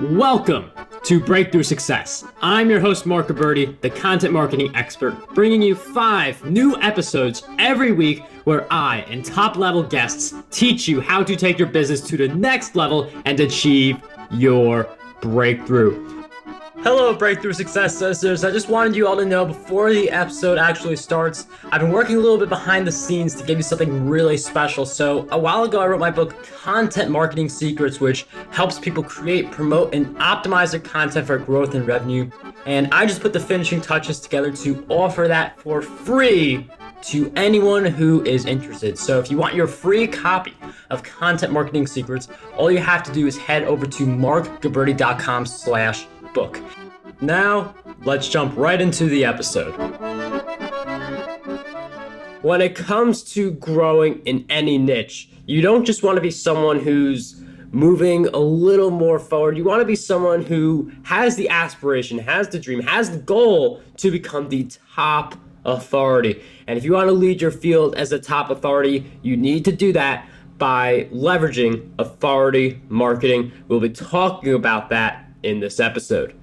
Welcome to Breakthrough Success. I'm your host, Mark Gabberty, the content marketing expert, bringing you 5 new episodes every week where I and top-level guests teach you how to take your business to the next level and achieve your breakthrough. Hello, Breakthrough Success listeners. I just wanted you all to know before the episode actually starts, I've been working a little bit behind the scenes to give you something really special. So a while ago, I wrote my book, Content Marketing Secrets, which helps people create, promote, and optimize their content for growth and revenue. And I just put the finishing touches together to offer that for free to anyone who is interested. So if you want your free copy of Content Marketing Secrets, all you have to do is head over to markgabberty.com/book. Now, let's jump right into the episode. When it comes to growing in any niche, you don't just want to be someone who's moving a little more forward. You want to be someone who has the aspiration, has the dream, has the goal to become the top authority. And if you want to lead your field as a top authority, you need to do that by leveraging authority marketing. We'll be talking about that in this episode.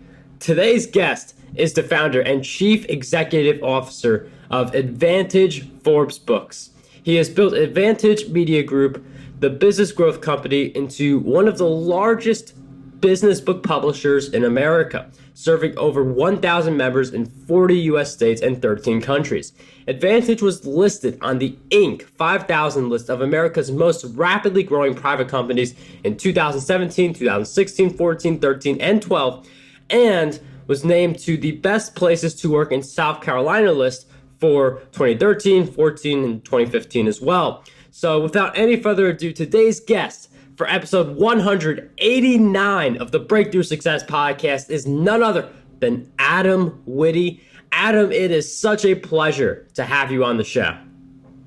Today's guest is the founder and chief executive officer of Advantage ForbesBooks. He has built Advantage Media Group, the business growth company, into one of the largest business book publishers in America, serving over 1,000 members in 40 US states and 13 countries. Advantage was listed on the Inc. 5000 list of America's most rapidly growing private companies in 2017, 2016, 14, 13, and 12, and was named to the best places to work in South Carolina list for 2013, 14, and 2015 as well. So without any further ado, today's guest for episode 189 of the Breakthrough Success Podcast is none other than Adam Witty. Adam, it is such a pleasure to have you on the show.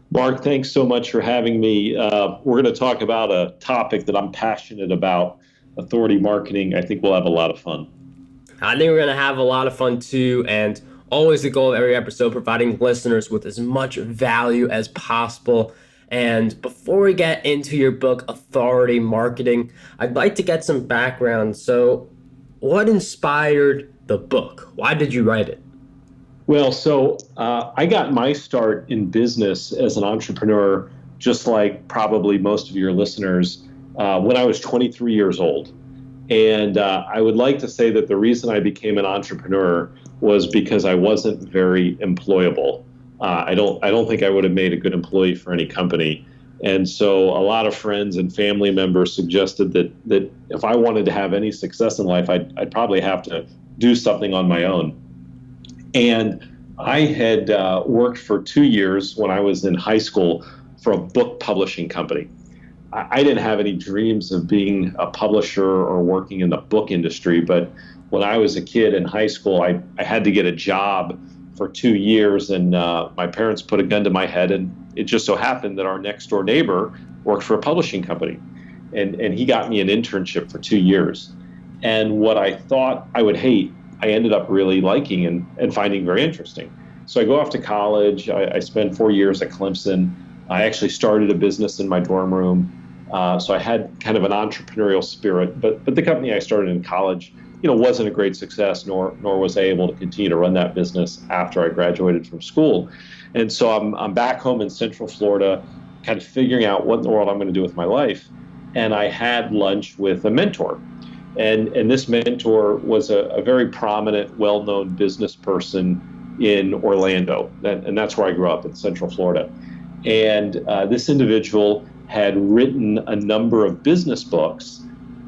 Mark, thanks so much for having me. We're going to talk about a topic that I'm passionate about, authority marketing. I think we'll have a lot of fun. I think we're going to have a lot of fun too, and always the goal of every episode, providing listeners with as much value as possible. And before we get into your book, Authority Marketing, I'd like to get some background. So what inspired the book? Why did you write it? Well, so I got my start in business as an entrepreneur, just like probably most of your listeners, when I was 23 years old. And I would like to say that the reason I became an entrepreneur was because I wasn't very employable. I don't think I would have made a good employee for any company. And so a lot of friends and family members suggested that if I wanted to have any success in life, I'd probably have to do something on my own. And I had worked for 2 years when I was in high school for a book publishing company. I didn't have any dreams of being a publisher or working in the book industry, but when I was a kid in high school, I had to get a job for 2 years, and my parents put a gun to my head, and it just so happened that our next door neighbor worked for a publishing company, and he got me an internship for 2 years. And what I thought I would hate, I ended up really liking and finding very interesting. So I go off to college. I spent 4 years at Clemson. I actually started a business in my dorm room. So I had kind of an entrepreneurial spirit, but the company I started in college, wasn't a great success, nor was I able to continue to run that business after I graduated from school. And so I'm back home in Central Florida, kind of figuring out what in the world I'm going to do with my life. And I had lunch with a mentor. And this mentor was a very prominent, well-known business person in Orlando. And that's where I grew up, in Central Florida. And this individual had written a number of business books,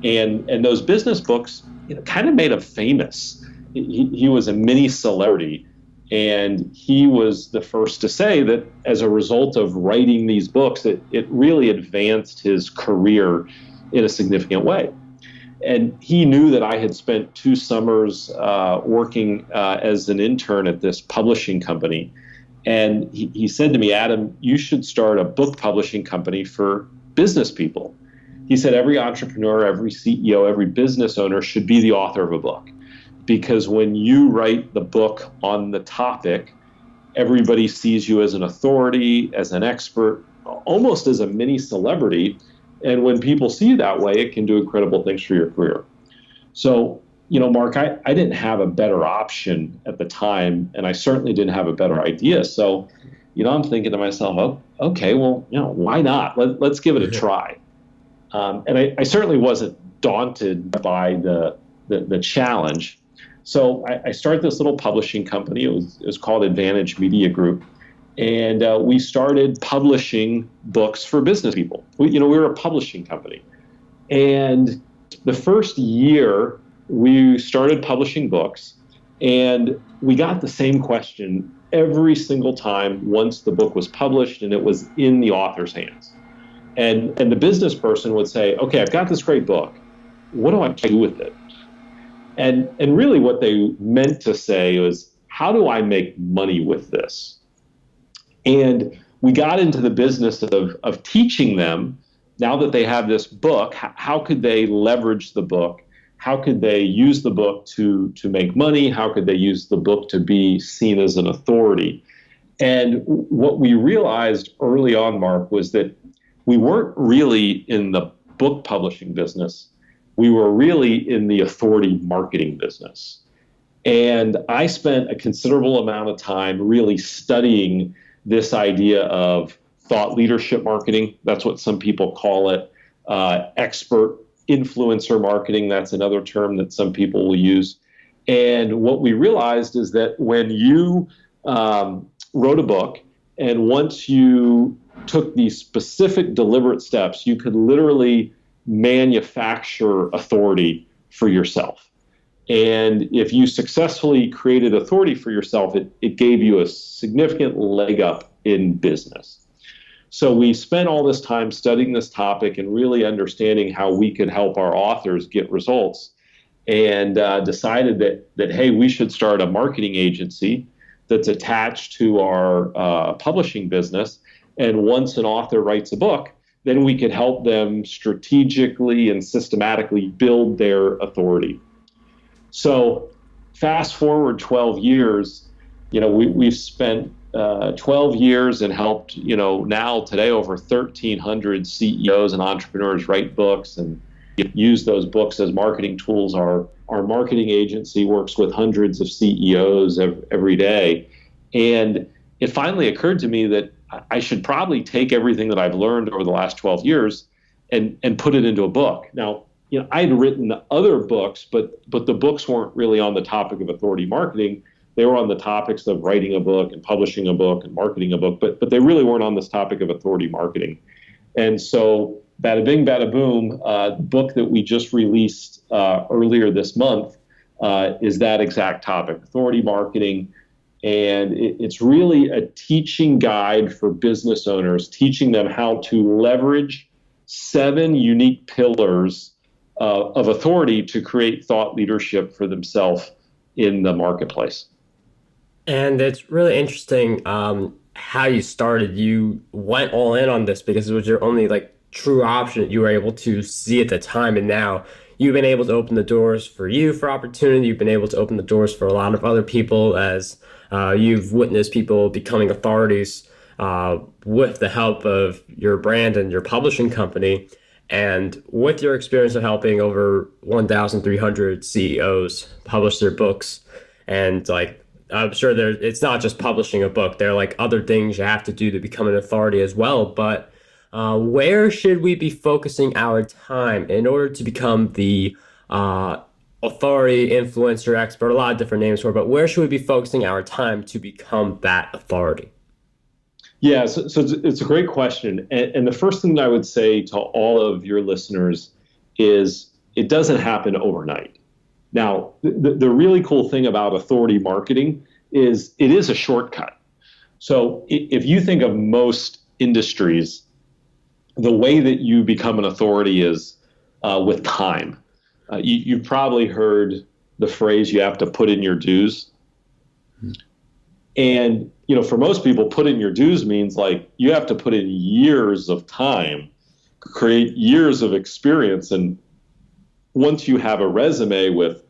and those business books kind of made him famous. He was a mini celebrity, and he was the first to say that as a result of writing these books, it really advanced his career in a significant way. And he knew that I had spent 2 summers working as an intern at this publishing company. And he said to me, Adam, you should start a book publishing company for business people. He said every entrepreneur, every CEO, every business owner should be the author of a book. Because when you write the book on the topic, everybody sees you as an authority, as an expert, almost as a mini celebrity. And when people see you that way, it can do incredible things for your career. So, Mark, I didn't have a better option at the time, and I certainly didn't have a better idea. So, I'm thinking to myself, oh, okay, well, why not? Let's give it a try. And I certainly wasn't daunted by the challenge. So I started this little publishing company. It was called Advantage Media Group. And we started publishing books for business people. We were a publishing company. And the first year, we started publishing books, and we got the same question every single time once the book was published and it was in the author's hands. And the business person would say, okay, I've got this great book. What do I do with it? And really what they meant to say was, how do I make money with this? And we got into the business of teaching them, now that they have this book, how could they leverage the book? How could they use the book to make money? How could they use the book to be seen as an authority? And what we realized early on, Mark, was that we weren't really in the book publishing business. We were really in the authority marketing business. And I spent a considerable amount of time really studying this idea of thought leadership marketing. That's what some people call it. Expert influencer marketing. That's another term that some people will use. And what we realized is that when you wrote a book, and once you took these specific deliberate steps, you could literally manufacture authority for yourself. And if you successfully created authority for yourself, it gave you a significant leg up in business. So we spent all this time studying this topic and really understanding how we could help our authors get results, and decided that, hey, we should start a marketing agency that's attached to our publishing business. And once an author writes a book, then we could help them strategically and systematically build their authority. So fast forward 12 years, we've spent 12 years and helped, now today over 1,300 CEOs and entrepreneurs write books and use those books as marketing tools. Our marketing agency works with hundreds of CEOs every day. And it finally occurred to me that I should probably take everything that I've learned over the last 12 years and put it into a book. Now, I'd written other books, but the books weren't really on the topic of authority marketing. They were on the topics of writing a book and publishing a book and marketing a book, but they really weren't on this topic of authority marketing. And so bada bing, bada boom, the book that we just released earlier this month is that exact topic, authority marketing. And it's really a teaching guide for business owners, teaching them how to leverage 7 unique pillars of authority to create thought leadership for themselves in the marketplace. And it's really interesting how you started. You went all in on this because it was your only true option that you were able to see at the time. And now you've been able to open the doors for you for opportunity. You've been able to open the doors for a lot of other people as you've witnessed people becoming authorities with the help of your brand and your publishing company. And with your experience of helping over 1,300 CEOs publish their books, and I'm sure it's not just publishing a book. There are other things you have to do to become an authority as well. But where should we be focusing our time in order to become the authority, influencer, expert, a lot of different names for it, but where should we be focusing our time to become that authority? Yeah, so it's a great question. And the first thing that I would say to all of your listeners is it doesn't happen overnight. Now, the really cool thing about authority marketing is it is a shortcut. So if you think of most industries, the way that you become an authority is with time. You've probably heard the phrase, you have to put in your dues. And, for most people, put in your dues means you have to put in years of time, create years of experience. And once you have a resume with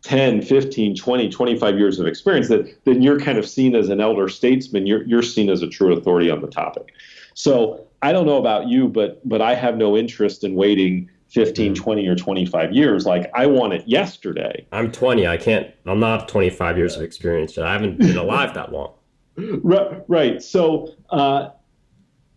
10, 15, 20, 25 years of experience, then you're kind of seen as an elder statesman. You're seen as a true authority on the topic. So I don't know about you, but I have no interest in waiting 15, 20, or 25 years. Like, I want it yesterday. I'm 20. I'm not 25 years of experience yet. I haven't been alive that long. Right. So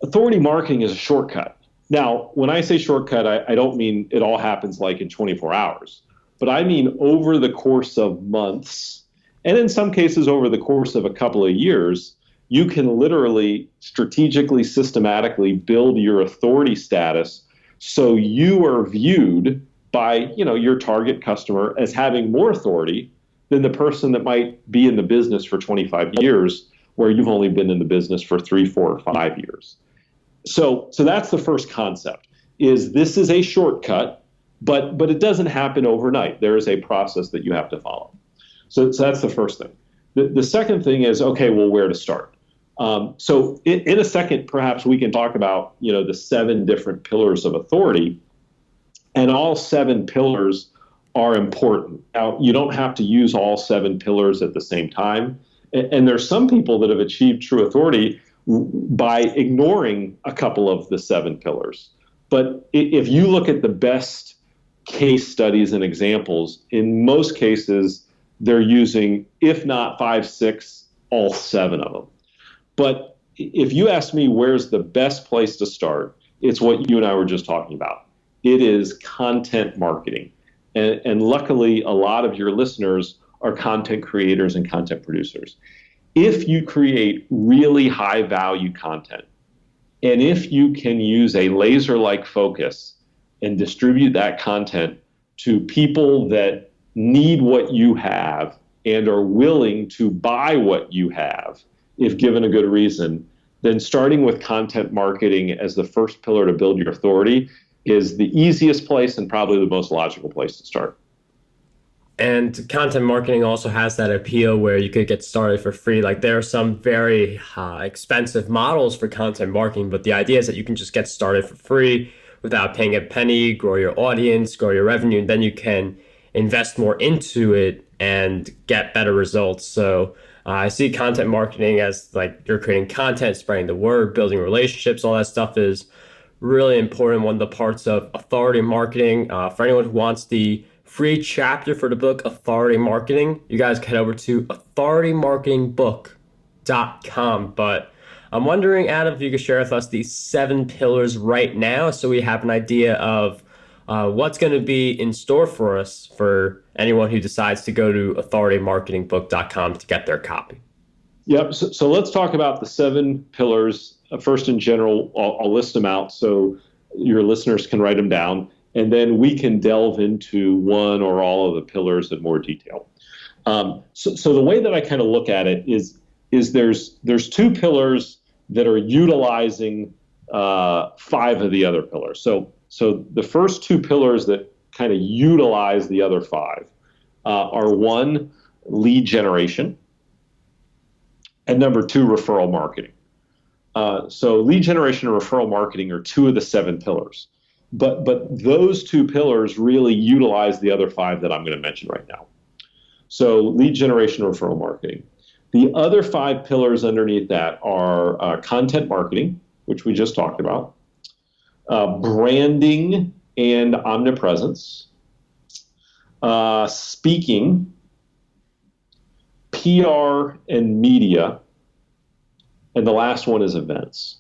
authority marketing is a shortcut. Now, when I say shortcut, I don't mean it all happens like in 24 hours, but I mean over the course of months, and in some cases over the course of a couple of years, you can literally strategically, systematically build your authority status so you are viewed by, your target customer as having more authority than the person that might be in the business for 25 years, where you've only been in the business for 3, 4, or 5 years. So that's the first concept, is this is a shortcut, but it doesn't happen overnight. There is a process that you have to follow. So that's the first thing. The second thing is, okay, well, where to start? So in a second, perhaps we can talk about, the 7 different pillars of authority, and all 7 pillars are important. Now, you don't have to use all 7 pillars at the same time. And there's some people that have achieved true authority by ignoring a couple of the 7 pillars. But if you look at the best case studies and examples, in most cases, they're using, if not 5, 6, all 7 of them. But if you ask me where's the best place to start, it's what you and I were just talking about. It is content marketing. And luckily, a lot of your listeners are content creators and content producers. If you create really high value content, and if you can use a laser-like focus and distribute that content to people that need what you have and are willing to buy what you have, if given a good reason, then starting with content marketing as the first pillar to build your authority is the easiest place and probably the most logical place to start. And content marketing also has that appeal where you could get started for free. Like, there are some very expensive models for content marketing, but the idea is that you can just get started for free without paying a penny, grow your audience, grow your revenue, and then you can invest more into it and get better results. So I see content marketing as like you're creating content, spreading the word, building relationships. All that stuff is really important. One of the parts of authority marketing. For anyone who wants the free chapter for the book Authority Marketing, you guys can head over to authoritymarketingbook.com. But I'm wondering, Adam, if you could share with us these 7 pillars right now so we have an idea of what's going to be in store for us for anyone who decides to go to authoritymarketingbook.com to get their copy. Yep. So let's talk about the 7 pillars. First, in general, I'll list them out so your listeners can write them down, and then we can delve into one or all of the pillars in more detail. So the way that I kind of look at it is there's 2 pillars that are utilizing 5 of the other pillars. So the first 2 pillars that kind of utilize the other 5 are 1, lead generation, and number 2, referral marketing. So lead generation and referral marketing are 2 of the 7 pillars. But those 2 pillars really utilize the other 5 that I'm going to mention right now. So lead generation and referral marketing. The other 5 pillars underneath that are content marketing, which we just talked about, branding and omnipresence, speaking, PR and media, and the last one is events.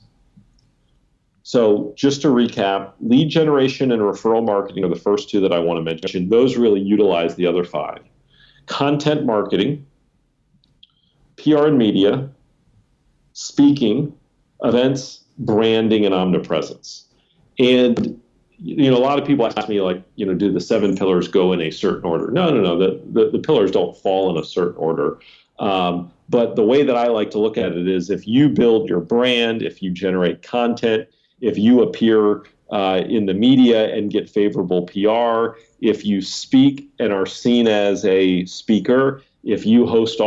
So just to recap, lead generation and referral marketing are the first 2 that I want to mention. Those really utilize the other 5. Content marketing, PR and media, speaking, events, branding, and omnipresence. And a lot of people ask me, like, do the 7 pillars go in a certain order? No. The pillars don't fall in a certain order. But the way that I like to look at it is, if you build your brand, if you generate content, if you appear in the media and get favorable PR, if you speak and are seen as a speaker, if you host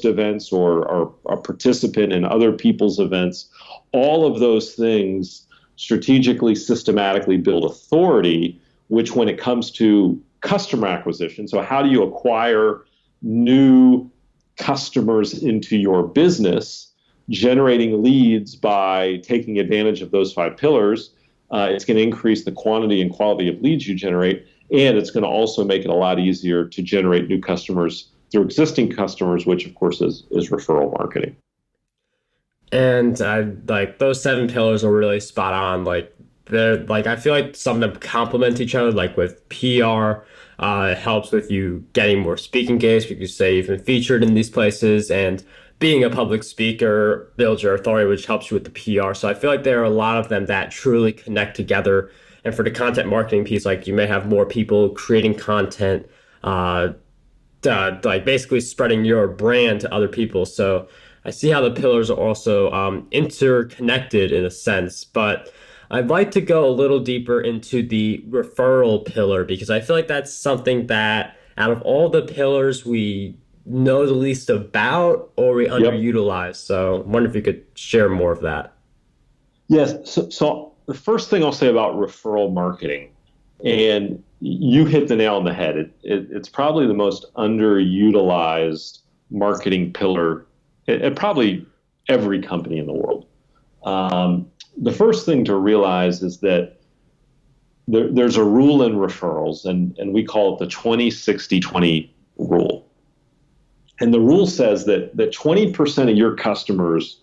events or are a participant in other people's events, all of those things strategically, systematically build authority, which when it comes to customer acquisition, so how do you acquire new customers into your business? generating leads by taking advantage of those 5 pillars, it's going to increase the quantity and quality of leads you generate, and it's going to also make it a lot easier to generate new customers through existing customers, which of course is referral marketing. And I like those 7 pillars are really spot on. Like they're like I feel like some of them complement each other. Like with PR, it helps with you getting more speaking gigs because you say you've been featured in these places, and being a public speaker builds your authority, which helps you with the PR. So I feel like there are a lot of them that truly connect together. And for the content marketing piece, like you may have more people creating content, like basically spreading your brand to other people. So I see how the pillars are also interconnected in a sense, but I'd like to go a little deeper into the referral pillar because I feel like that's something that out of all the pillars we know the least about or we underutilize. So I wonder if you could share more of that. Yes. So the first thing I'll say about referral marketing, and you hit the nail on the head, it's probably the most underutilized marketing pillar at probably every company in the world. The first thing to realize is that there's a rule in referrals, and we call it the 20-60-20 rule. And the rule says that 20% of your customers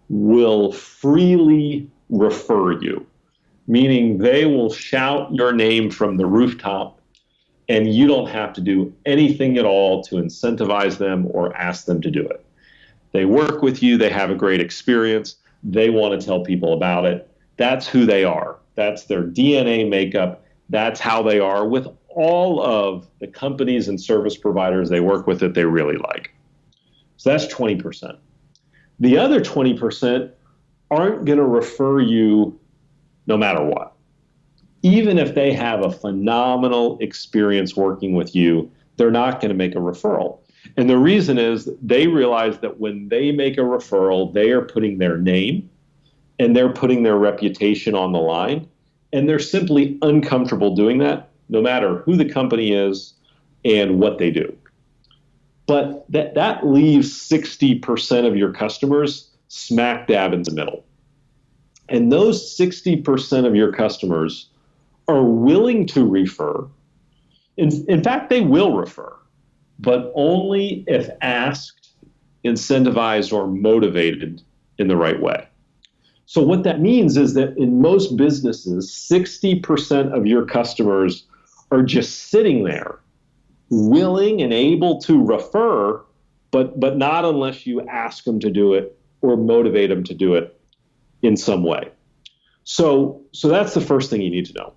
will freely refer you, meaning they will shout your name from the rooftop, and you don't have to do anything at all to incentivize them or ask them to do it. They work with you, they have a great experience, they want to tell people about it. That's who they are. That's their DNA makeup. That's how they are with all of the companies and service providers they work with that they really like. So that's 20%. The other 20% aren't going to refer you no matter what. Even if they have a phenomenal experience working with you, they're not going to make a referral. And the reason is they realize that when they make a referral, they are putting their name and they're putting their reputation on the line. And they're simply uncomfortable doing that, no matter who the company is and what they do. But that leaves 60% of your customers smack dab in the middle. And those 60% of your customers are willing to refer. In fact, they will refer, but only if asked, incentivized, or motivated in the right way. So what that means is that in most businesses, 60% of your customers are just sitting there, willing and able to refer, but not unless you ask them to do it or motivate them to do it in some way. So that's the first thing you need to know.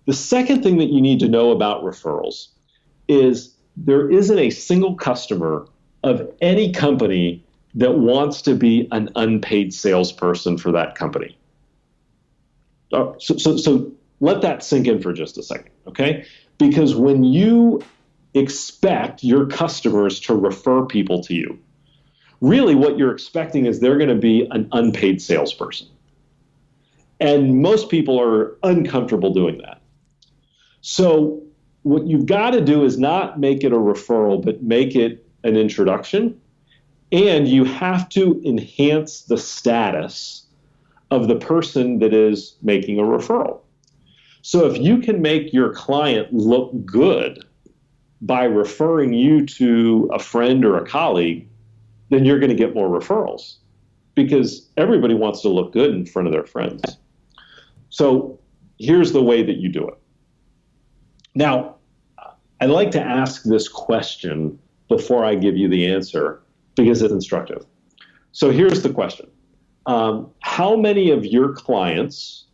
The second thing that you need to know about referrals is there isn't a single customer of any company that wants to be an unpaid salesperson for that company. So let that sink in for just a second, okay? Because when you expect your customers to refer people to you, really what you're expecting is they're going to be an unpaid salesperson. And most people are uncomfortable doing that. So what you've got to do is not make it a referral, but make it an introduction. And you have to enhance the status of the person that is making a referral. So if you can make your client look good by referring you to a friend or a colleague, then you're going to get more referrals because everybody wants to look good in front of their friends. So here's the way that you do it. Now, I like to ask this question before I give you the answer because it's instructive. So here's the question. How many of your clients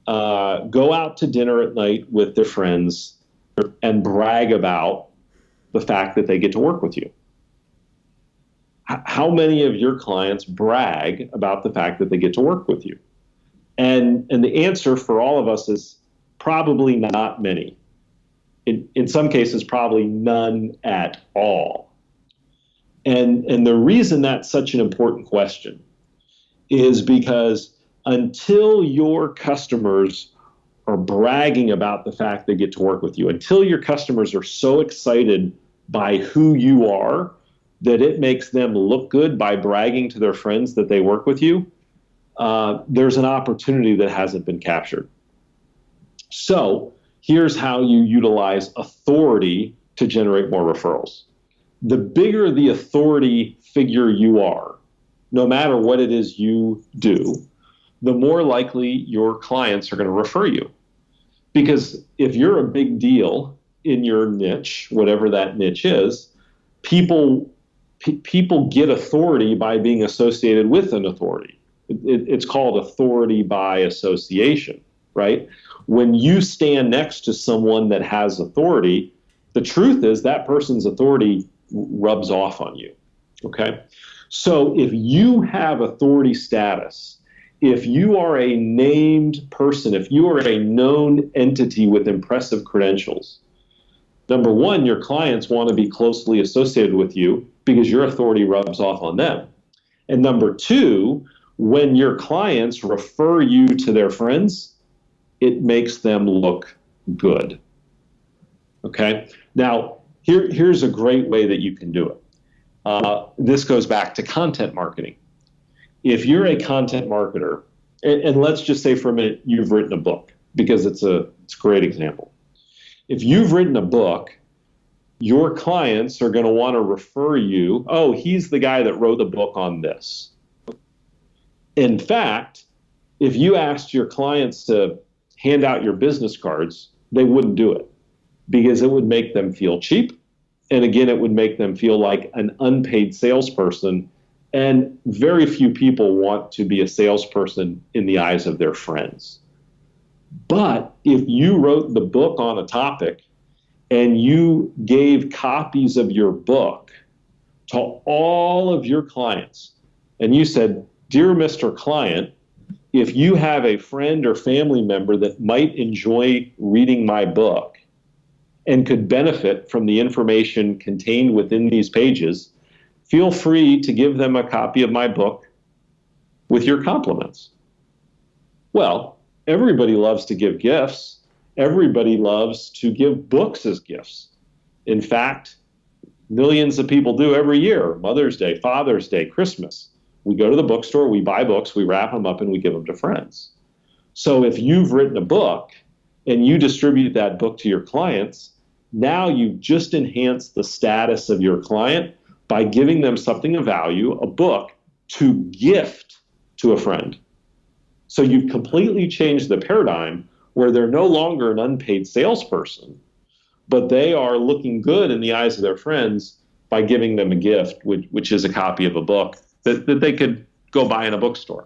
go out to dinner at night with their friends and brag about the fact that they get to work with you? How many of your clients brag about the fact that they get to work with you? And the answer for all of us is probably not many. In some cases, probably none at all. And the reason that's such an important question is because until your customers are bragging about the fact they get to work with you, until your customers are so excited by who you are that it makes them look good by bragging to their friends that they work with you, there's an opportunity that hasn't been captured. So here's how you utilize authority to generate more referrals. The bigger the authority figure you are, no matter what it is you do, the more likely your clients are going to refer you. Because if you're a big deal in your niche, whatever that niche is, people get authority by being associated with an authority. It's called authority by association, right? When you stand next to someone that has authority, the truth is that person's authority rubs off on you, okay? So if you have authority status, if you are a named person, if you are a known entity with impressive credentials, number one, your clients want to be closely associated with you because your authority rubs off on them. And number two, when your clients refer you to their friends, it makes them look good. Okay? Now, here's a great way that you can do it. This goes back to content marketing. If you're a content marketer, and let's just say for a minute you've written a book, because it's a great example. If you've written a book, your clients are going to want to refer you, oh, he's the guy that wrote the book on this. In fact, if you asked your clients to hand out your business cards, they wouldn't do it because it would make them feel cheap. And again, it would make them feel like an unpaid salesperson. And very few people want to be a salesperson in the eyes of their friends. But if you wrote the book on a topic and you gave copies of your book to all of your clients, and you said, "Dear Mr. Client, if you have a friend or family member that might enjoy reading my book and could benefit from the information contained within these pages, feel free to give them a copy of my book with your compliments." Well, everybody loves to give gifts. Everybody loves to give books as gifts. In fact, millions of people do every year: Mother's Day, Father's Day, Christmas. We go to the bookstore, we buy books, we wrap them up, and we give them to friends. So if you've written a book and you distribute that book to your clients, now you've just enhanced the status of your client by giving them something of value, a book, to gift to a friend. So you've completely changed the paradigm where they're no longer an unpaid salesperson, but they are looking good in the eyes of their friends by giving them a gift, which is a copy of a book that they could go buy in a bookstore.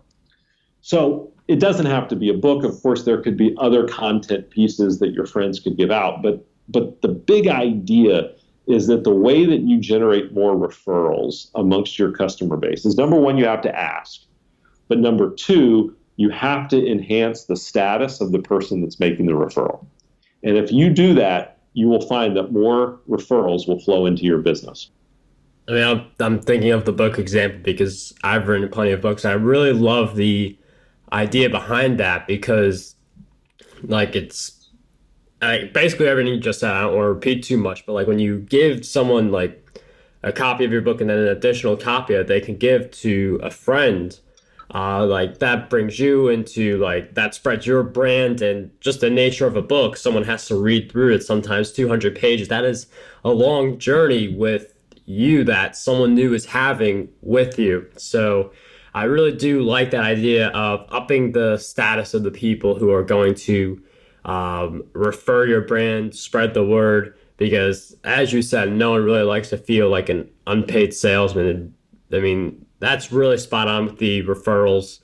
So it doesn't have to be a book. Of course, there could be other content pieces that your friends could give out. But the big idea is that the way that you generate more referrals amongst your customer base is, number one, you have to ask. But number two, you have to enhance the status of the person that's making the referral. And if you do that, you will find that more referrals will flow into your business. I mean, I'm thinking of the book example because I've written plenty of books. I really love the idea behind that because, like, it's basically everything you just said. I don't want to repeat too much, but like when you give someone like a copy of your book and then an additional copy that they can give to a friend, like that brings you into, like, that spreads your brand. And just the nature of a book, someone has to read through it, sometimes 200 pages. That is a long journey with you that someone new is having with you. So I really do like that idea of upping the status of the people who are going to refer your brand, spread the word, because as you said, no one really likes to feel like an unpaid salesman. And I mean, that's really spot on with the referrals,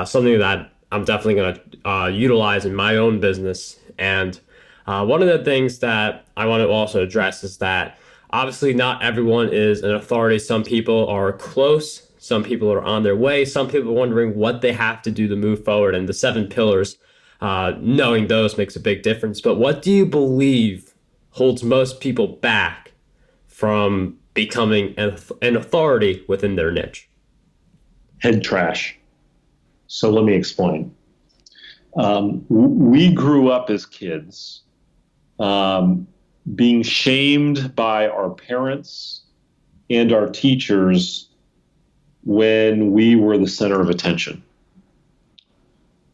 something that I'm definitely going to utilize in my own business. And one of the things that I want to also address is that obviously not everyone is an authority. Some people are close, some people are on their way, some people are wondering what they have to do to move forward. And the 7 pillars, knowing those makes a big difference. But what do you believe holds most people back from becoming an authority within their niche? Head trash. So let me explain. We grew up as kids being shamed by our parents and our teachers when we were the center of attention.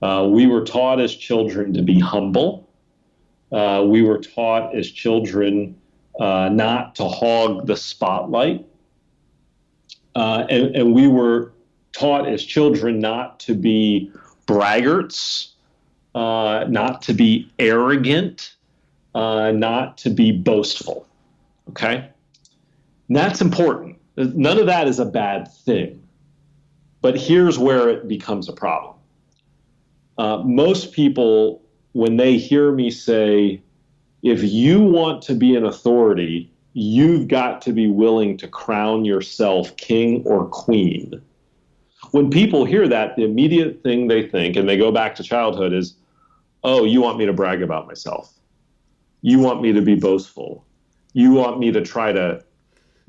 We were taught as children to be humble. We were taught as children not to hog the spotlight. And we were taught as children not to be braggarts, not to be arrogant, not to be boastful. Okay? And that's important. None of that is a bad thing. But here's where it becomes a problem. Most people, when they hear me say, if you want to be an authority, you've got to be willing to crown yourself king or queen. When people hear that, the immediate thing they think, and they go back to childhood, is, oh, you want me to brag about myself. You want me to be boastful. You want me to try to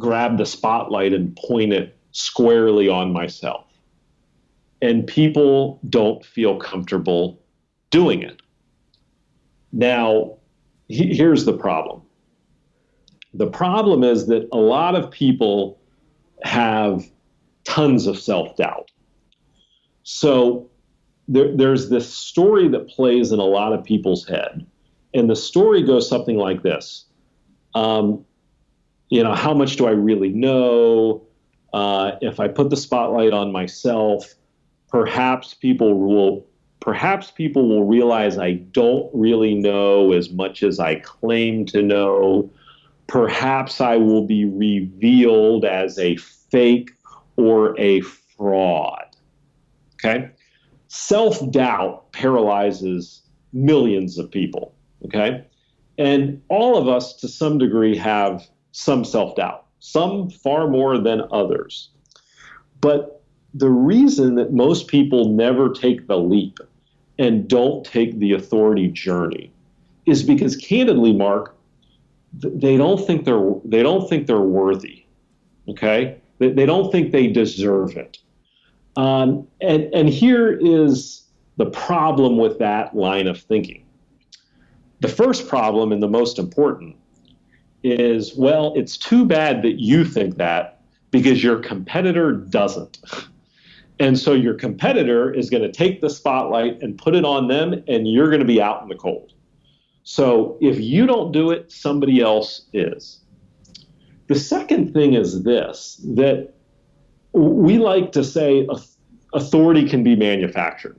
grab the spotlight and point it squarely on myself. And people don't feel comfortable doing it. Now, here's the problem. The problem is that a lot of people have tons of self-doubt. So there's this story that plays in a lot of people's head. And the story goes something like this. How much do I really know? If I put the spotlight on myself, perhaps people will realize I don't really know as much as I claim to know. Perhaps I will be revealed as a fake or a fraud. Okay? Self-doubt paralyzes millions of people. Okay? And all of us, to some degree, have some self-doubt, some far more than others. But the reason that most people never take the leap and don't take the authority journey is because, candidly, Mark, they don't think they're worthy. Okay, they don't think they deserve it. And here is the problem with that line of thinking. The first problem, and the most important, is, well, it's too bad that you think that because your competitor doesn't. And so your competitor is going to take the spotlight and put it on them, and you're going to be out in the cold. So if you don't do it, somebody else is. The second thing is this, that we like to say authority can be manufactured.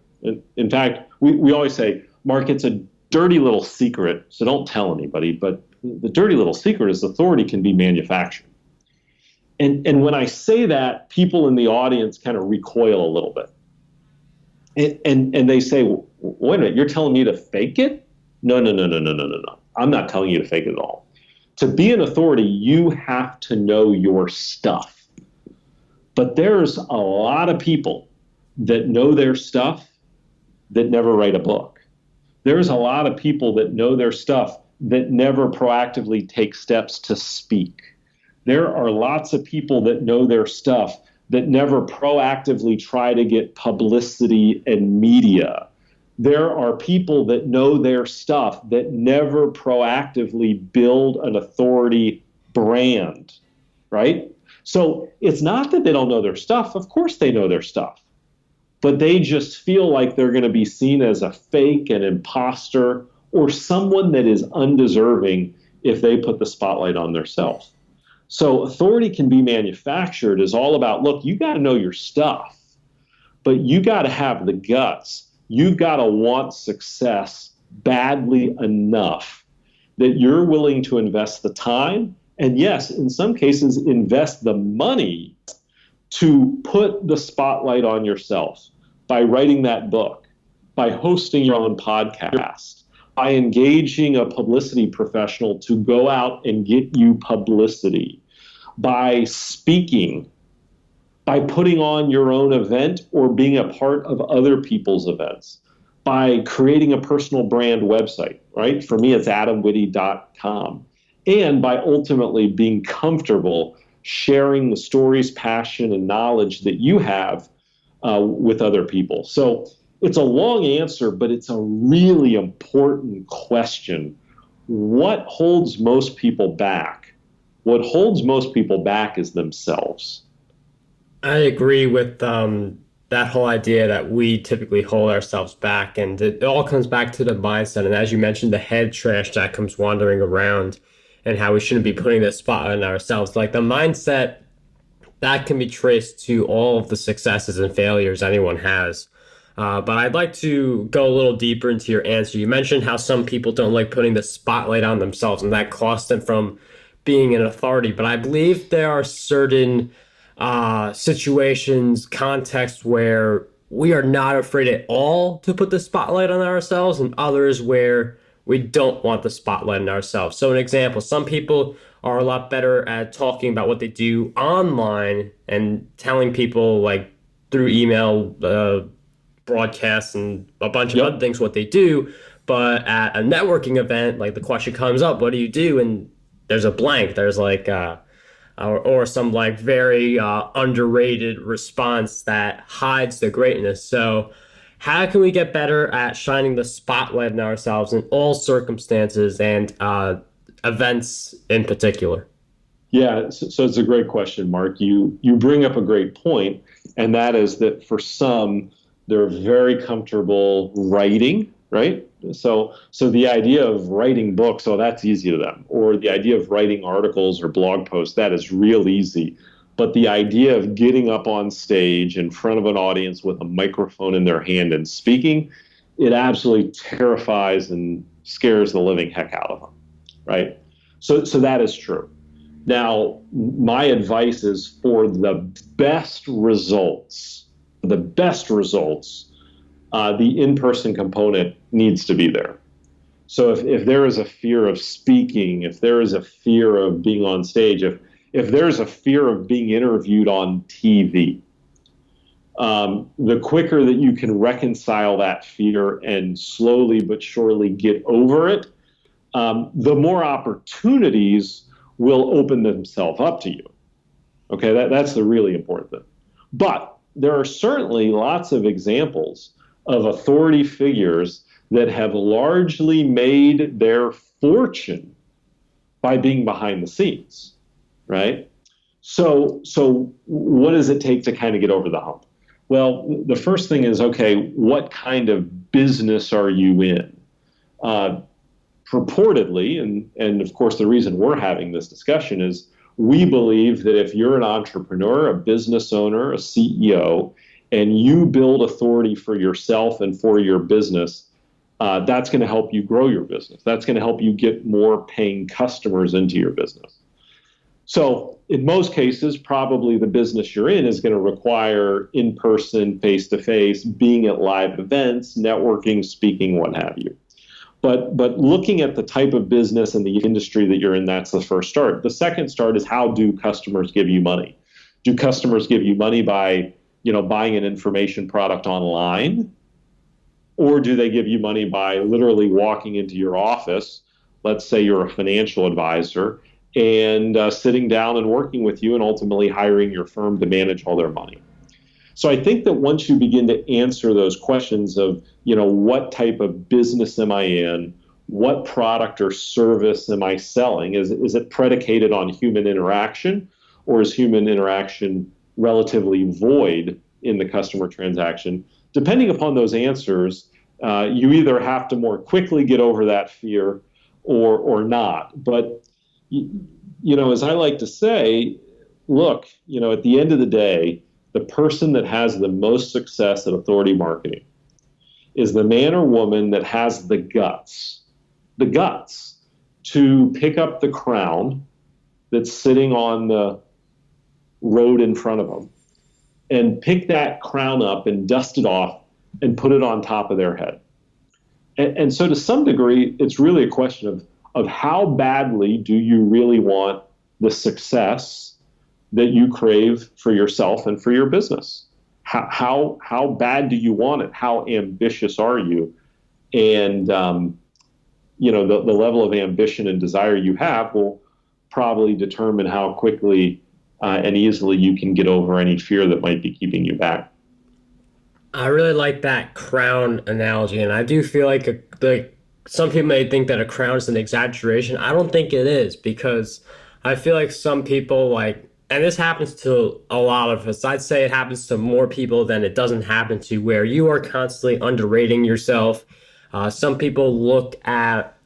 In fact, we always say, Mark, it's a dirty little secret, so don't tell anybody, but the dirty little secret is authority can be manufactured. And when I say that, people in the audience kind of recoil a little bit. And they say, wait a minute, you're telling me to fake it? No. I'm not telling you to fake it at all. To be an authority, you have to know your stuff. But there's a lot of people that know their stuff that never write a book. There's a lot of people that know their stuff that never proactively take steps to speak. There are lots of people that know their stuff that never proactively try to get publicity and media. There are people that know their stuff that never proactively build an authority brand, right? So it's not that they don't know their stuff. Of course they know their stuff. But they just feel like they're going to be seen as a fake, an imposter, or someone that is undeserving if they put the spotlight on themselves. So authority can be manufactured is all about, look, you got to know your stuff, but you got to have the guts. You've got to want success badly enough that you're willing to invest the time, and yes, in some cases, invest the money to put the spotlight on yourself by writing that book, by hosting your own podcast, by engaging a publicity professional to go out and get you publicity, by speaking, by putting on your own event or being a part of other people's events, by creating a personal brand website, right? For me, it's adamwitty.com. And by ultimately being comfortable sharing the stories, passion, and knowledge that you have with other people. So it's a long answer, but it's a really important question. What holds most people back? What holds most people back is themselves. I agree with that whole idea that we typically hold ourselves back, and it all comes back to the mindset. And as you mentioned, the head trash that comes wandering around, and how we shouldn't be putting the spotlight on ourselves. Like the mindset that can be traced to all of the successes and failures anyone has. But I'd like to go a little deeper into your answer. You mentioned how some people don't like putting the spotlight on themselves, and that costs them from being an authority. But I believe there are certain situations, contexts where we are not afraid at all to put the spotlight on ourselves, and others where we don't want the spotlight on ourselves. So, an example, some people are a lot better at talking about what they do online and telling people, like through email, broadcasts, and a bunch of other things what they do. But at a networking event, like the question comes up, what do you do? And there's a blank. There's like, or some like very underrated response that hides the greatness. So, how can we get better at shining the spotlight on ourselves in all circumstances and events in particular? Yeah, so it's a great question, Mark. You bring up a great point, and that is that for some, they're very comfortable writing, right? So the idea of writing books, oh, that's easy to them. Or the idea of writing articles or blog posts, that is real easy. But the idea of getting up on stage in front of an audience with a microphone in their hand and speaking, it absolutely terrifies and scares the living heck out of them, right? So that is true. Now, my advice is for the best results, the in-person component needs to be there. So if there is a fear of speaking, if there is a fear of being on stage, if there's a fear of being interviewed on TV, the quicker that you can reconcile that fear and slowly but surely get over it, the more opportunities will open themselves up to you. Okay, that's the really important thing. But there are certainly lots of examples of authority figures that have largely made their fortune by being behind the scenes, right? So what does it take to kind of get over the hump? Well, the first thing is, okay, what kind of business are you in? Purportedly, and of course the reason we're having this discussion is we believe that if you're an entrepreneur, a business owner, a CEO, and you build authority for yourself and for your business, that's going to help you grow your business. That's going to help you get more paying customers into your business. So in most cases, probably the business you're in is going to require in-person, face-to-face, being at live events, networking, speaking, what have you. But looking at the type of business and the industry that you're in, that's the first start. The second start is, how do customers give you money? Do customers give you money by, buying an information product online? Or do they give you money by literally walking into your office, let's say you're a financial advisor, and sitting down and working with you and ultimately hiring your firm to manage all their money? So I think that once you begin to answer those questions of, what type of business am I in? What product or service am I selling? Is it predicated on human interaction, or is human interaction relatively void in the customer transaction? Depending upon those answers, you either have to more quickly get over that fear or not. But, as I like to say, look, at the end of the day, the person that has the most success at authority marketing is the man or woman that has the guts to pick up the crown that's sitting on the road in front of them and pick that crown up and dust it off and put it on top of their head. And so to some degree, it's really a question of how badly do you really want the success that you crave for yourself and for your business? How bad do you want it? How ambitious are you? And the level of ambition and desire you have will probably determine how quickly and easily you can get over any fear that might be keeping you back. I really like that crown analogy, and I do feel like some people may think that a crown is an exaggeration. I don't think it is, because I feel like some people like, and this happens to a lot of us. I'd say it happens to more people than it doesn't happen to, where you are constantly underrating yourself. Some people look at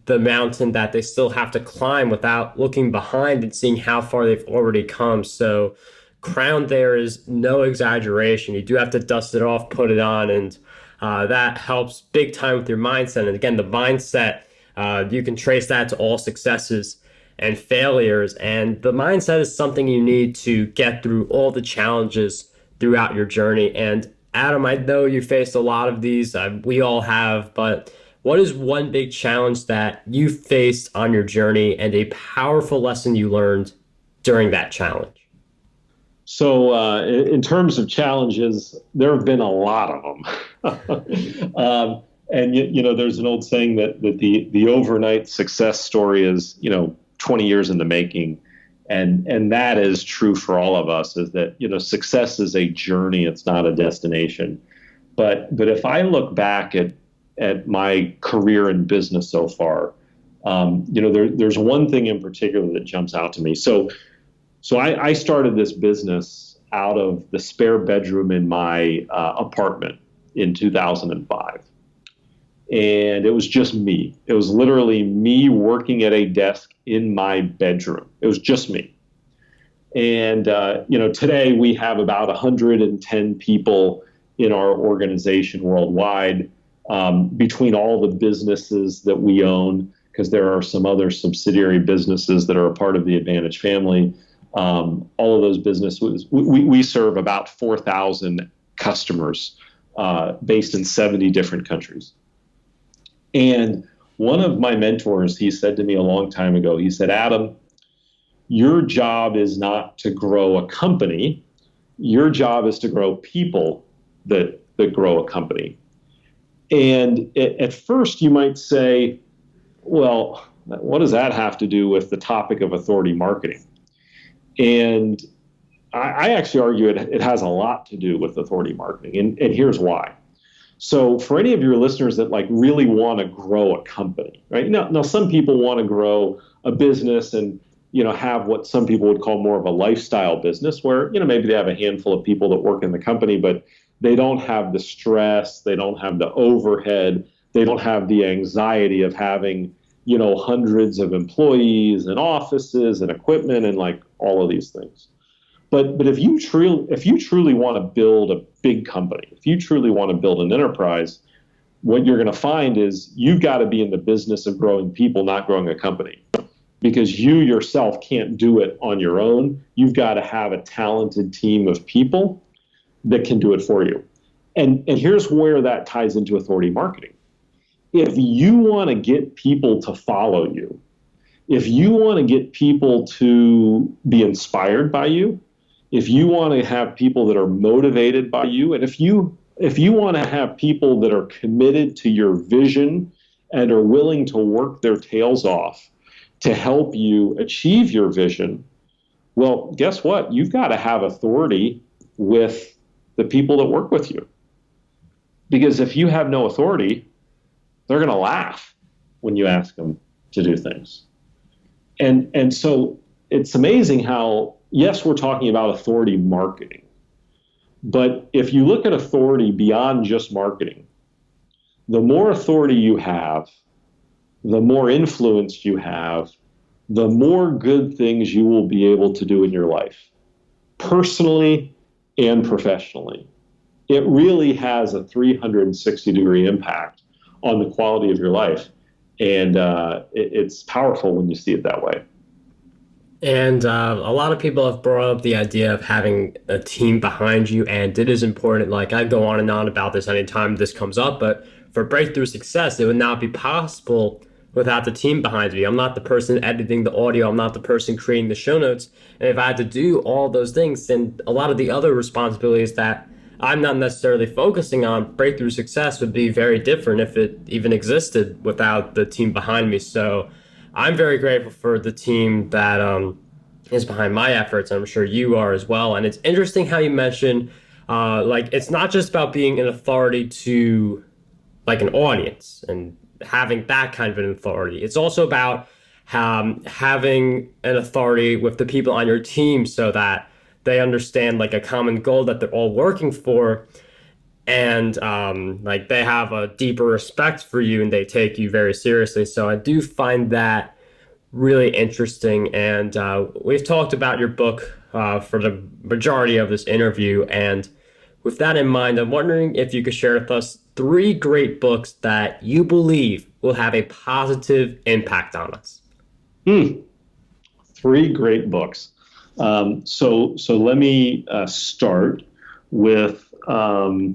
the mountain that they still have to climb without looking behind and seeing how far they've already come. So, crown there is no exaggeration. You do have to dust it off, put it on, and that helps big time with your mindset. And again, the mindset, you can trace that to all successes and failures. And the mindset is something you need to get through all the challenges throughout your journey. And Adam, I know you faced a lot of these. We all have, but what is one big challenge that you faced on your journey and a powerful lesson you learned during that challenge? So, in terms of challenges, there have been a lot of them. And there's an old saying that the overnight success story is 20 years in the making, and that is true for all of us. Is that success is a journey; it's not a destination. But if I look back at my career in business so far, there's one thing in particular that jumps out to me. So I started this business out of the spare bedroom in my apartment in 2005. And it was just me. It was literally me working at a desk in my bedroom. It was just me. And, today we have about 110 people in our organization worldwide, between all the businesses that we own, because there are some other subsidiary businesses that are a part of the Advantage family. All of those businesses, we serve about 4,000 customers based in 70 different countries. And one of my mentors, he said to me a long time ago, he said, Adam, your job is not to grow a company. Your job is to grow people that grow a company. And at first you might say, well, what does that have to do with the topic of authority marketing? And I actually argue it has a lot to do with authority marketing. And here's why. So for any of your listeners that really want to grow a company, right? Now some people want to grow a business and, have what some people would call more of a lifestyle business where, maybe they have a handful of people that work in the company, but they don't have the stress, they don't have the overhead, they don't have the anxiety of having, hundreds of employees and offices and equipment and all of these things. But if you truly want to build a big company, if you truly want to build an enterprise, what you're going to find is you've got to be in the business of growing people, not growing a company, because you yourself can't do it on your own. You've got to have a talented team of people that can do it for you. And here's where that ties into authority marketing. If you want to get people to follow you, if you want to get people to be inspired by you, if you want to have people that are motivated by you, and if you want to have people that are committed to your vision and are willing to work their tails off to help you achieve your vision, well, guess what? You've got to have authority with the people that work with you. Because if you have no authority, they're going to laugh when you ask them to do things. And so it's amazing how, yes, we're talking about authority marketing, but if you look at authority beyond just marketing, the more authority you have, the more influence you have, the more good things you will be able to do in your life, personally and professionally. It really has a 360-degree impact on the quality of your life. And it's powerful when you see it that way. And a lot of people have brought up the idea of having a team behind you, and it is important. I go on and on about this anytime this comes up, but for breakthrough success, it would not be possible without the team behind me. I'm not the person editing the audio. I'm not the person creating the show notes. And if I had to do all those things, then a lot of the other responsibilities that I'm not necessarily focusing on, breakthrough success would be very different if it even existed without the team behind me. So I'm very grateful for the team that is behind my efforts. I'm sure you are as well. And it's interesting how you mentioned, it's not just about being an authority to an audience and having that kind of an authority. It's also about having an authority with the people on your team so that they understand like a common goal that they're all working for, and like they have a deeper respect for you and they take you very seriously. So I do find that really interesting. And we've talked about your book for the majority of this interview. And with that in mind, I'm wondering if you could share with us three great books that you believe will have a positive impact on us. Three great books. So let me start with the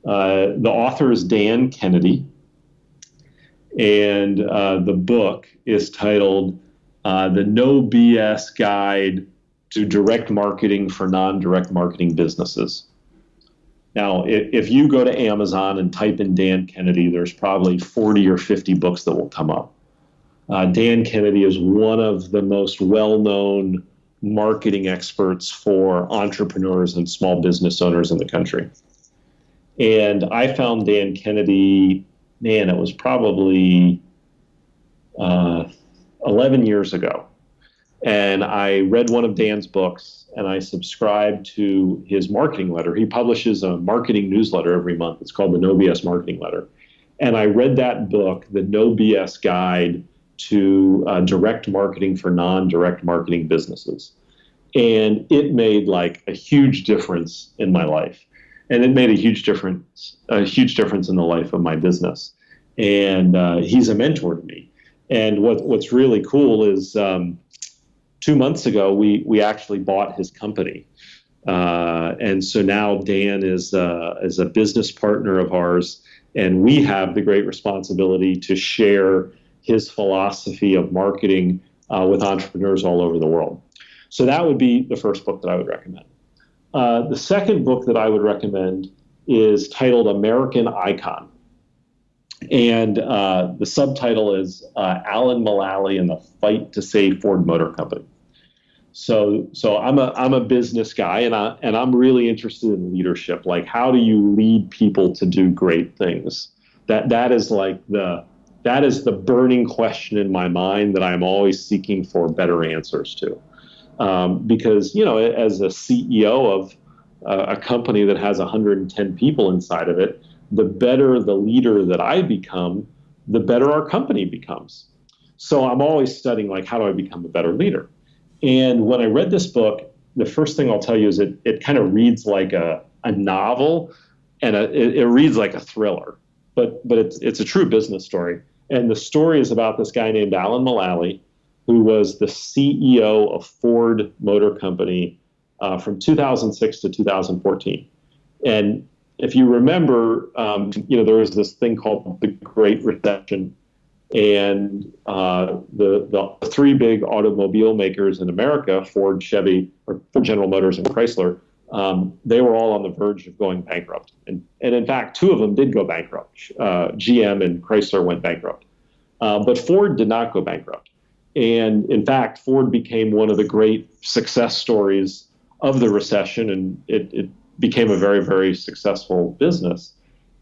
author is Dan Kennedy, and the book is titled The No BS Guide to Direct Marketing for Non-Direct Marketing Businesses. Now, if you go to Amazon and type in Dan Kennedy, there's probably 40 or 50 books that will come up. Dan Kennedy is one of the most well-known marketing experts for entrepreneurs and small business owners in the country. And I found Dan Kennedy, man, it was probably 11 years ago. And I read one of Dan's books and I subscribed to his marketing letter. He publishes a marketing newsletter every month. It's called the No BS Marketing Letter. And I read that book, The No BS Guide to Direct Marketing for Non-Direct Marketing Businesses. And it made like a huge difference in my life. And it made a huge difference in the life of my business. And he's a mentor to me. And what's really cool is 2 months ago, we actually bought his company. And so now Dan is a business partner of ours, and we have the great responsibility to share his philosophy of marketing with entrepreneurs all over the world. So that would be the first book that I would recommend. The second book that I would recommend is titled American Icon. And the subtitle is Alan Mulally and the Fight to Save Ford Motor Company. So I'm a business guy, and I'm really interested in leadership. Like, how do you lead people to do great things? That is the burning question in my mind that I'm always seeking for better answers to. Because, as a CEO of a company that has 110 people inside of it, the better the leader that I become, the better our company becomes. So I'm always studying, like, how do I become a better leader? And when I read this book, the first thing I'll tell you is it kind of reads like a novel, and it reads like a thriller, but it's a true business story. And the story is about this guy named Alan Mulally, who was the CEO of Ford Motor Company from 2006 to 2014. And if you remember, there was this thing called the Great Recession, and the three big automobile makers in America, Ford, Chevy, or Ford, General Motors, and Chrysler, they were all on the verge of going bankrupt. And in fact, two of them did go bankrupt. GM and Chrysler went bankrupt. But Ford did not go bankrupt. And in fact, Ford became one of the great success stories of the recession, and it became a very, very successful business.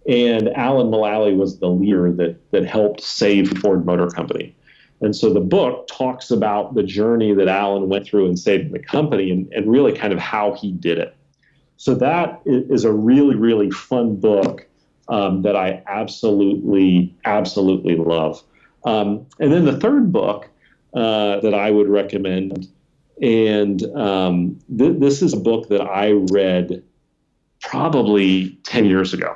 And Alan Mulally was the leader that helped save Ford Motor Company. And so the book talks about the journey that Alan went through in saving the company and really kind of how he did it. So that is a really, really fun book that I absolutely, absolutely love. And then the third book that I would recommend, and this is a book that I read probably 10 years ago.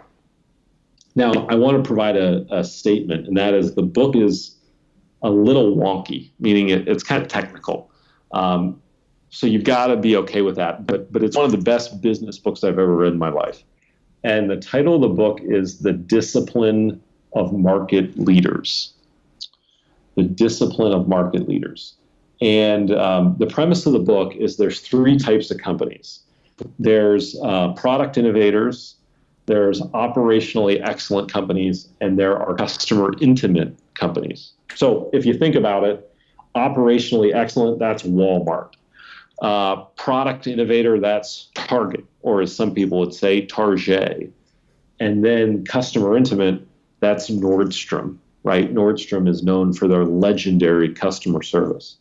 Now, I want to provide a statement, and that is the book is a little wonky, meaning it's kind of technical. So you've got to be okay with that. But it's one of the best business books I've ever read in my life. And the title of the book is The Discipline of Market Leaders. The Discipline of Market Leaders. And the premise of the book is there's three types of companies. There's product innovators, there's operationally excellent companies, and there are customer intimate companies. So if you think about it, operationally excellent, that's Walmart. Product innovator, that's Target, or as some people would say, Target. And then customer intimate, that's Nordstrom. right? Nordstrom is known for their legendary customer service.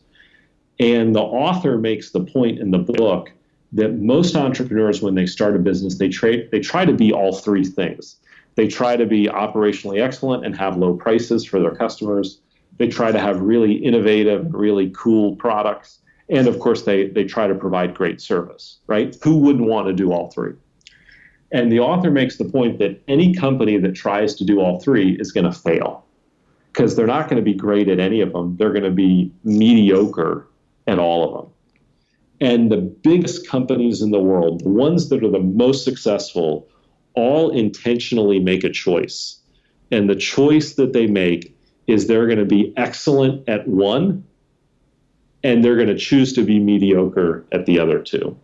And the author makes the point in the book that most entrepreneurs, when they start a business, they try to be all three things. They try to be operationally excellent and have low prices for their customers. They try to have really innovative, really cool products. And of course, they try to provide great service, right? Who wouldn't want to do all three? And the author makes the point that any company that tries to do all three is going to fail because they're not going to be great at any of them. They're going to be mediocre at all of them. And the biggest companies in the world, the ones that are the most successful, all intentionally make a choice. And the choice that they make is they're going to be excellent at one, and they're going to choose to be mediocre at the other two.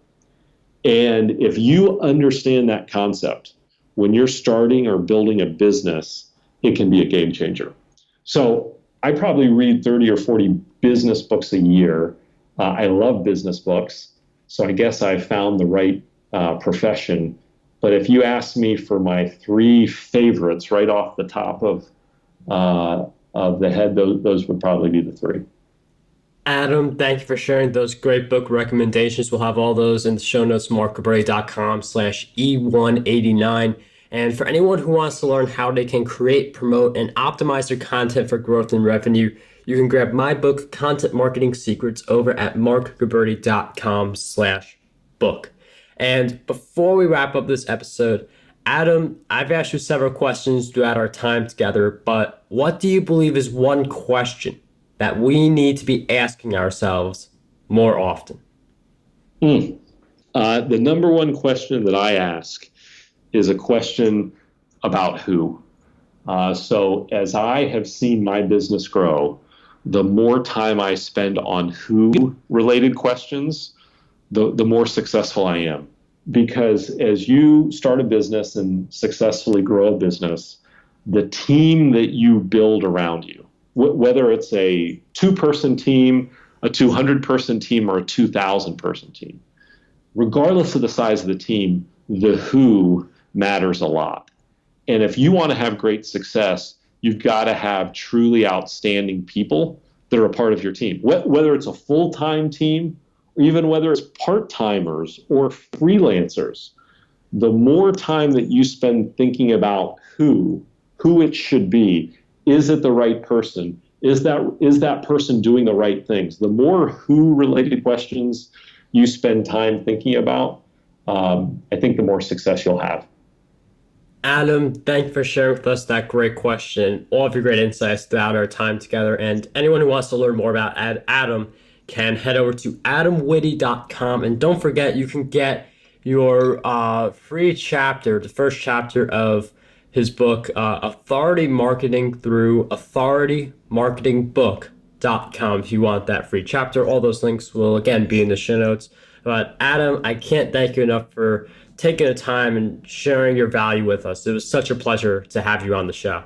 And if you understand that concept, when you're starting or building a business, it can be a game changer. So I probably read 30 or 40 business books a year. I love business books, so I guess I found the right profession. But if you ask me for my three favorites right off the top of the head, those would probably be the three. Adam, thank you for sharing those great book recommendations. We'll have all those in the show notes, markgabretti.com/E189. And for anyone who wants to learn how they can create, promote, and optimize their content for growth and revenue, you can grab my book, Content Marketing Secrets, over at markgabretti.com/book. And before we wrap up this episode, Adam, I've asked you several questions throughout our time together, but what do you believe is one question that we need to be asking ourselves more often? The number one question that I ask is a question about who. So as I have seen my business grow, the more time I spend on who-related questions, the more successful I am. Because as you start a business and successfully grow a business, the team that you build around you, whether it's a 2-person team, a 200-person team, or a 2,000-person team, regardless of the size of the team, the who matters a lot. And if you want to have great success, you've got to have truly outstanding people that are a part of your team, whether it's a full-time team, or even whether it's part-timers or freelancers. The more time that you spend thinking about who it should be, is it the right person? Is that person doing the right things? The more who-related questions you spend time thinking about, I think the more success you'll have. Adam, thank you for sharing with us that great question, all of your great insights throughout our time together. And anyone who wants to learn more about Adam can head over to adamwitty.com. And don't forget, you can get your free chapter, the first chapter of his book, Authority Marketing, through authoritymarketingbook.com if you want that free chapter. All those links will, again, be in the show notes. But Adam, I can't thank you enough for taking the time and sharing your value with us. It was such a pleasure to have you on the show.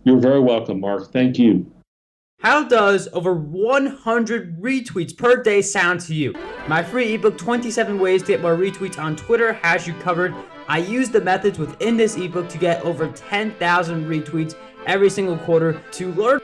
You're very welcome, Mark. Thank you. How does over 100 retweets per day sound to you? My free ebook, 27 Ways to Get More Retweets on Twitter, has you covered. I use the methods within this ebook to get over 10,000 retweets every single quarter. To learn